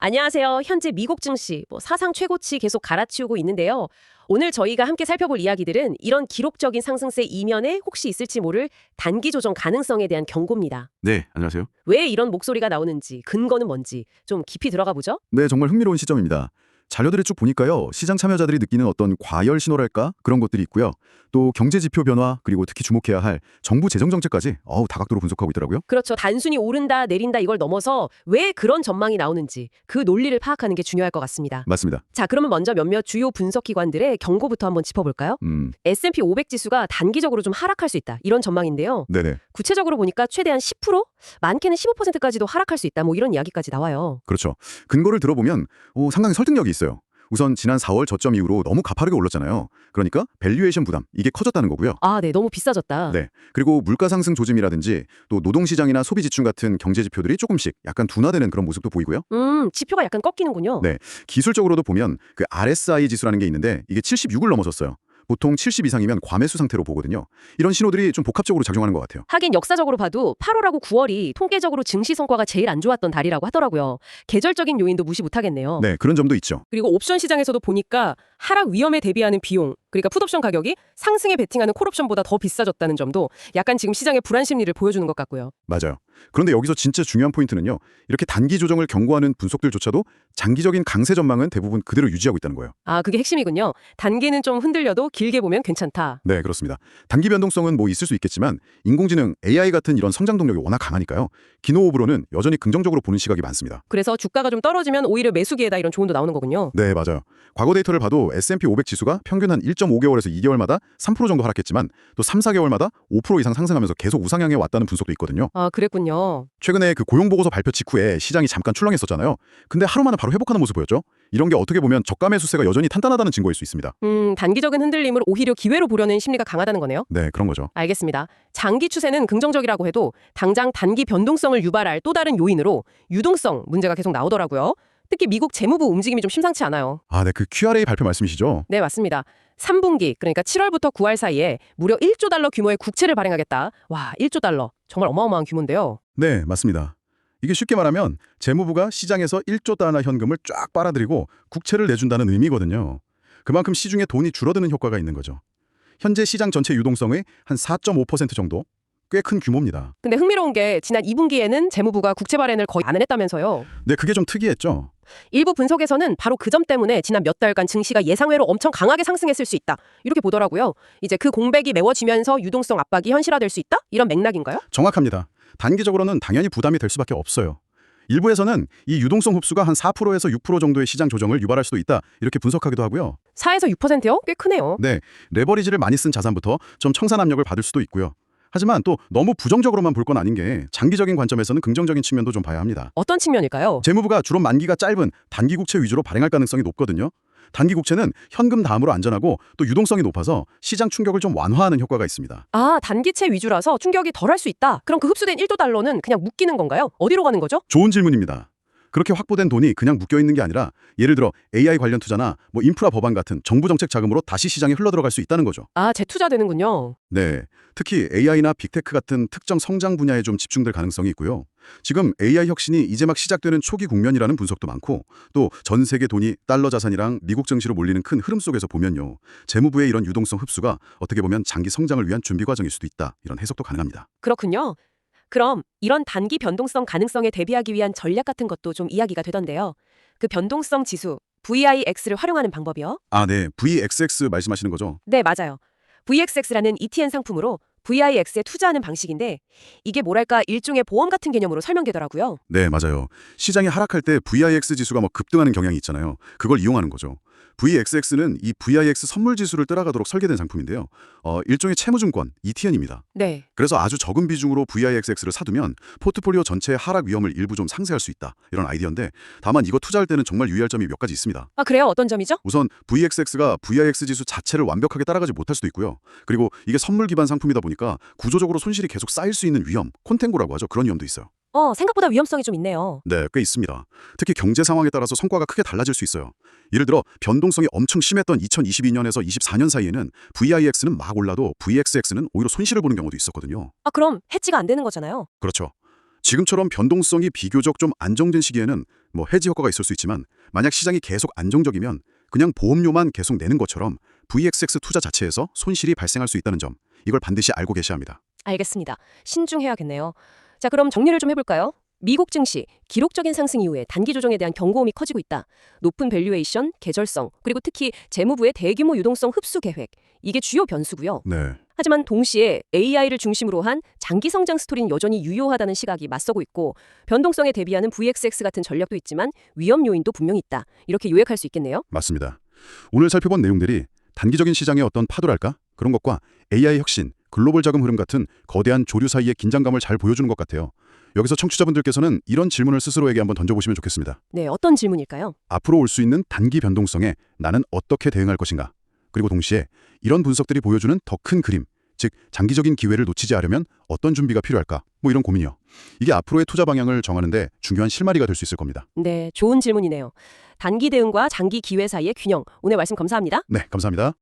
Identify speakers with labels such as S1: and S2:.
S1: 안녕하세요. 현재 미국 증시 사상 최고치 계속 갈아치우고 있는데요. 오늘 저희가 함께 살펴볼 이야기들은 이런 기록적인 상승세 이면에 혹시 있을지 모를 단기 조정 가능성에 대한 경고입니다.
S2: 네, 안녕하세요.
S1: 왜 이런 목소리가 나오는지, 근거는 뭔지 좀 깊이 들어가 보죠.
S2: 네, 정말 흥미로운 시점입니다. 자료들을 쭉 보니까요, 시장 참여자들이 느끼는 어떤 과열 신호랄까 그런 것들이 있고요. 또 경제 지표 변화 그리고 특히 주목해야 할 정부 재정 정책까지 다각도로 분석하고 있더라고요.
S1: 그렇죠. 단순히 오른다, 내린다 이걸 넘어서 왜 그런 전망이 나오는지 그 논리를 파악하는 게 중요할 것 같습니다.
S2: 맞습니다.
S1: 자, 그러면 먼저 몇몇 주요 분석 기관들의 경고부터 한번 짚어볼까요? S&P 500 지수가 단기적으로 좀 하락할 수 있다. 이런 전망인데요.
S2: 네네.
S1: 구체적으로 보니까 최대한 10%? 많게는 15%까지도 하락할 수 있다. 이런 이야기까지 나와요.
S2: 그렇죠. 근거를 들어보면 상당히 설득력이 있어요. 우선 지난 4월 저점 이후로 너무 가파르게 올랐잖아요. 그러니까 밸류에이션 부담, 이게 커졌다는 거고요.
S1: 아, 네. 너무 비싸졌다.
S2: 네. 그리고 물가 상승 조짐이라든지 또 노동시장이나 소비 지출 같은 경제 지표들이 조금씩 약간 둔화되는 그런 모습도 보이고요.
S1: 지표가 약간 꺾이는군요.
S2: 네. 기술적으로도 보면 그 RSI 지수라는 게 있는데 이게 76을 넘어섰어요. 보통 70 이상이면 과매수 상태로 보거든요. 이런 신호들이 좀 복합적으로 작용하는 것 같아요.
S1: 하긴 역사적으로 봐도 8월하고 9월이 통계적으로 증시 성과가 제일 안 좋았던 달이라고 하더라고요. 계절적인 요인도 무시 못하겠네요.
S2: 네, 그런 점도 있죠.
S1: 그리고 옵션 시장에서도 보니까 하락 위험에 대비하는 비용, 그러니까 풋옵션 가격이 상승에 베팅하는 콜옵션보다 더 비싸졌다는 점도 약간 지금 시장의 불안 심리를 보여주는 것 같고요.
S2: 맞아요. 그런데 여기서 진짜 중요한 포인트는요. 이렇게 단기 조정을 경고하는 분석들조차도 장기적인 강세 전망은 대부분 그대로 유지하고 있다는 거예요.
S1: 아, 그게 핵심이군요. 단기는 좀 흔들려도 길게 보면 괜찮다.
S2: 네, 그렇습니다. 단기 변동성은 있을 수 있겠지만 인공지능, AI 같은 이런 성장 동력이 워낙 강하니까요. 기노업으로는 여전히 긍정적으로 보는 시각이 많습니다.
S1: 그래서 주가가 좀 떨어지면 오히려 매수 기회다 이런 조언도 나오는 거군요.
S2: 네, 맞아요. 과거 데이터를 봐도 S&P 500 지수가 평균 한 1.5개월에서 2개월마다 3% 정도 하락했지만 또 3, 4개월마다 5% 이상 상승하면서 계속 우상향해 왔다는 분석도 있거든요.
S1: 아, 그랬군요.
S2: 최근에 그 고용보고서 발표 직후에 시장이 잠깐 출렁했었잖아요. 근데 하루 만에 바로 회복하는 모습 보였죠? 이런 게 어떻게 보면 저가 매수세가 여전히 탄탄하다는 증거일 수 있습니다.
S1: 단기적인 흔들림을 오히려 기회로 보려는 심리가 강하다는 거네요.
S2: 네, 그런 거죠.
S1: 알겠습니다. 장기 추세는 긍정적이라고 해도 당장 단기 변동성을 유발할 또 다른 요인으로 유동성 문제가 계속 나오더라고요. 특히 미국 재무부 움직임이 좀 심상치 않아요.
S2: 아, 네, 그 QRA 발표 말씀이시죠?
S1: 네, 맞습니다. 3분기, 그러니까 7월부터 9월 사이에 무려 1조 달러 규모의 국채를 발행하겠다. 와, 1조 달러. 정말 어마어마한 규모인데요.
S2: 네, 맞습니다. 이게 쉽게 말하면 재무부가 시장에서 1조 달러 현금을 쫙 빨아들이고 국채를 내준다는 의미거든요. 그만큼 시중에 돈이 줄어드는 효과가 있는 거죠. 현재 시장 전체 유동성의 한 4.5% 정도? 꽤 큰 규모입니다.
S1: 근데 흥미로운 게 지난 2분기에는 재무부가 국채 발행을 거의 안 했다면서요.
S2: 네, 그게 좀 특이했죠.
S1: 일부 분석에서는 바로 그 점 때문에 지난 몇 달간 증시가 예상외로 엄청 강하게 상승했을 수 있다. 이렇게 보더라고요. 이제 그 공백이 메워지면서 유동성 압박이 현실화될 수 있다? 이런 맥락인가요?
S2: 정확합니다. 단기적으로는 당연히 부담이 될 수밖에 없어요. 일부에서는 이 유동성 흡수가 한 4%에서 6% 정도의 시장 조정을 유발할 수도 있다. 이렇게 분석하기도 하고요.
S1: 4에서 6%요? 꽤 크네요.
S2: 네, 레버리지를 많이 쓴 자산부터 좀 청산 압력을 받을 수도 있고요. 하지만 또 너무 부정적으로만 볼 건 아닌 게 장기적인 관점에서는 긍정적인 측면도 좀 봐야 합니다.
S1: 어떤 측면일까요?
S2: 재무부가 주로 만기가 짧은 단기 국채 위주로 발행할 가능성이 높거든요. 단기 국채는 현금 다음으로 안전하고 또 유동성이 높아서 시장 충격을 좀 완화하는 효과가 있습니다.
S1: 아, 단기채 위주라서 충격이 덜할 수 있다. 그럼 그 흡수된 1조 달러는 그냥 묶이는 건가요? 어디로 가는 거죠?
S2: 좋은 질문입니다. 그렇게 확보된 돈이 그냥 묶여 있는 게 아니라 예를 들어 AI 관련 투자나 인프라 법안 같은 정부 정책 자금으로 다시 시장에 흘러들어갈 수 있다는 거죠.
S1: 아, 재투자되는군요.
S2: 네, 특히 AI나 빅테크 같은 특정 성장 분야에 좀 집중될 가능성이 있고요. 지금 AI 혁신이 이제 막 시작되는 초기 국면이라는 분석도 많고 또 전 세계 돈이 달러 자산이랑 미국 증시로 몰리는 큰 흐름 속에서 보면요. 재무부의 이런 유동성 흡수가 어떻게 보면 장기 성장을 위한 준비 과정일 수도 있다. 이런 해석도 가능합니다.
S1: 그렇군요. 그럼 이런 단기 변동성 가능성에 대비하기 위한 전략 같은 것도 좀 이야기가 되던데요. 그 변동성 지수, VIX를 활용하는 방법이요?
S2: 아, 네. VXX 말씀하시는 거죠?
S1: 네, 맞아요. VXX라는 ETN 상품으로 VIX에 투자하는 방식인데 이게 뭐랄까 일종의 보험 같은 개념으로 설명되더라고요.
S2: 네, 맞아요. 시장이 하락할 때 VIX 지수가 급등하는 경향이 있잖아요. 그걸 이용하는 거죠. VXX는 이 VIX 선물 지수를 따라가도록 설계된 상품인데요. 일종의 채무증권, ETN입니다.
S1: 네.
S2: 그래서 아주 적은 비중으로 VIXX를 사두면 포트폴리오 전체의 하락 위험을 일부 좀 상쇄할 수 있다. 이런 아이디어인데 다만 이거 투자할 때는 정말 유의할 점이 몇 가지 있습니다.
S1: 아, 그래요? 어떤 점이죠?
S2: 우선 VXX가 VIX 지수 자체를 완벽하게 따라가지 못할 수도 있고요. 그리고 이게 선물 기반 상품이다 보니까 구조적으로 손실이 계속 쌓일 수 있는 위험, 콘탱고라고 하죠. 그런 위험도 있어요.
S1: 생각보다 위험성이 좀 있네요.
S2: 네, 꽤 있습니다. 특히 경제 상황에 따라서 성과가 크게 달라질 수 있어요. 예를 들어 변동성이 엄청 심했던 2022년에서 24년 사이에는 VIX는 막 올라도 VXX는 오히려 손실을 보는 경우도 있었거든요.
S1: 아, 그럼 해지가 안 되는 거잖아요.
S2: 그렇죠. 지금처럼 변동성이 비교적 좀 안정된 시기에는 뭐 해지 효과가 있을 수 있지만 만약 시장이 계속 안정적이면 그냥 보험료만 계속 내는 것처럼 VXX 투자 자체에서 손실이 발생할 수 있다는 점, 이걸 반드시 알고 계셔야 합니다.
S1: 알겠습니다. 신중해야겠네요. 자, 그럼 정리를 좀 해볼까요? 미국 증시, 기록적인 상승 이후에 단기 조정에 대한 경고음이 커지고 있다. 높은 밸류에이션, 계절성, 그리고 특히 재무부의 대규모 유동성 흡수 계획. 이게 주요 변수고요.
S2: 네.
S1: 하지만 동시에 AI를 중심으로 한 장기 성장 스토리는 여전히 유효하다는 시각이 맞서고 있고 변동성에 대비하는 VXX 같은 전략도 있지만 위험 요인도 분명히 있다. 이렇게 요약할 수 있겠네요.
S2: 맞습니다. 오늘 살펴본 내용들이 단기적인 시장의 어떤 파도랄까? 그런 것과 AI 혁신, 글로벌 자금 흐름 같은 거대한 조류 사이의 긴장감을 잘 보여주는 것 같아요. 여기서 청취자분들께서는 이런 질문을 스스로에게 한번 던져보시면 좋겠습니다.
S1: 네, 어떤 질문일까요?
S2: 앞으로 올 수 있는 단기 변동성에 나는 어떻게 대응할 것인가? 그리고 동시에 이런 분석들이 보여주는 더 큰 그림, 즉 장기적인 기회를 놓치지 않으려면 어떤 준비가 필요할까? 뭐 이런 고민이요. 이게 앞으로의 투자 방향을 정하는데 중요한 실마리가 될 수 있을 겁니다.
S1: 네, 좋은 질문이네요. 단기 대응과 장기 기회 사이의 균형. 오늘 말씀 감사합니다.
S2: 네, 감사합니다.